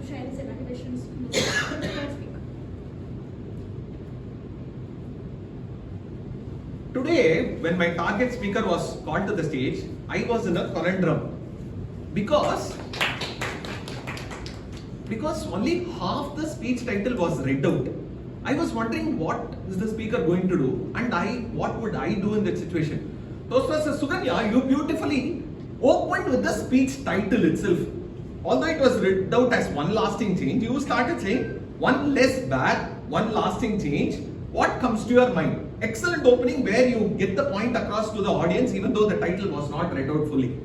share his evaluations from his first speaker. Today, when my target speaker was called to the stage, I was in a conundrum because only half the speech title was read out. I was wondering what is the speaker going to do and what would I do in that situation. Toastmaster Suganya, you beautifully opened with the speech title itself. Although it was read out as one lasting change, you started saying one less bad, one lasting change. What comes to your mind? Excellent opening where you get the point across to the audience even though the title was not read out fully.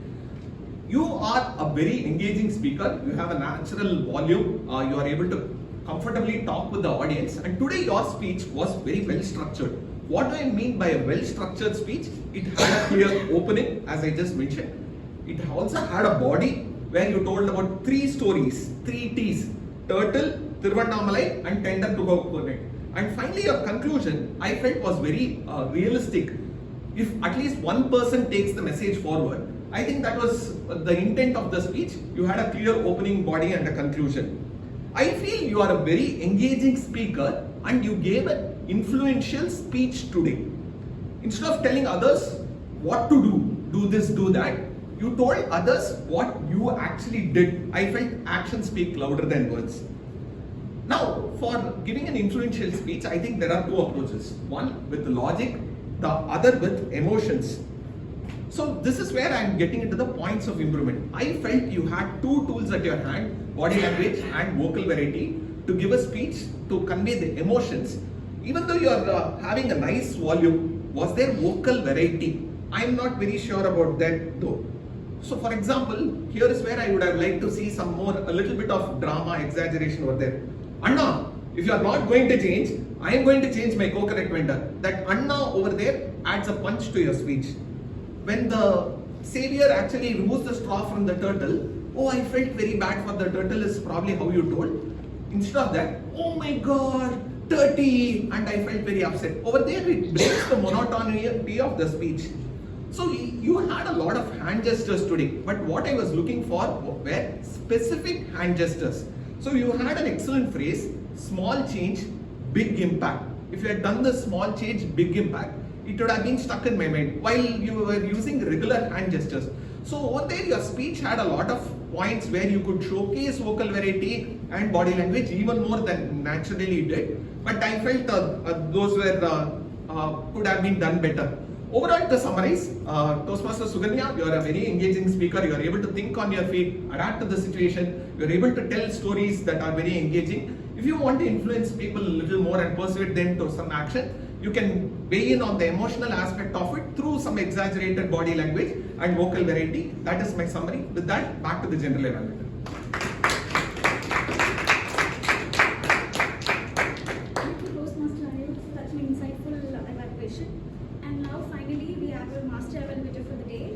You are a very engaging speaker. You have a natural volume. You are able to comfortably talk with the audience. And today your speech was very well structured. What do I mean by a well structured speech? It had a clear opening, as I just mentioned. It also had a body where you told about 3 stories, 3 T's: turtle, Tiruvannamalai and tender to coconut. And finally your conclusion I felt was very realistic. If at least one person takes the message forward, I think that was the intent of the speech. You had a clear opening body and a conclusion. I feel you are a very engaging speaker and you gave an influential speech today. Instead of telling others what to do this, do that, you told others what you actually did. I felt actions speak louder than words. Now, for giving an influential speech, I think there are 2 approaches. One with logic, the other with emotions. So this is where I am getting into the points of improvement. I felt you had 2 tools at your hand, body language and vocal variety, to give a speech to convey the emotions. Even though you are having a nice volume, was there vocal variety? I am not very sure about that though. So for example, here is where I would have liked to see a little bit of drama, exaggeration over there. Anna, if you are not going to change, I am going to change my co-correct vendor. That Anna over there adds a punch to your speech. When the savior actually removes the straw from the turtle, oh, I felt very bad for the turtle is probably how you told. Instead of that, oh my god, dirty, and I felt very upset. Over there it breaks the monotony of the speech. So you had a lot of hand gestures today, but what I was looking for were specific hand gestures. So you had an excellent phrase, small change, big impact. If you had done the small change, big impact, it would have been stuck in my mind while you were using regular hand gestures. So over there your speech had a lot of points where you could showcase vocal variety and body language even more than naturally you did. But I felt those could have been done better. Overall, to summarize, Toastmaster Suganya, you are a very engaging speaker. You are able to think on your feet, adapt to the situation. You are able to tell stories that are very engaging. If you want to influence people a little more and persuade them to some action, you can weigh in on the emotional aspect of it through some exaggerated body language and vocal variety. That is my summary. With that, back to the general evaluator. Thank you, Toastmaster Anirudh, for such an insightful evaluation. And now finally we have a master evaluator for the day.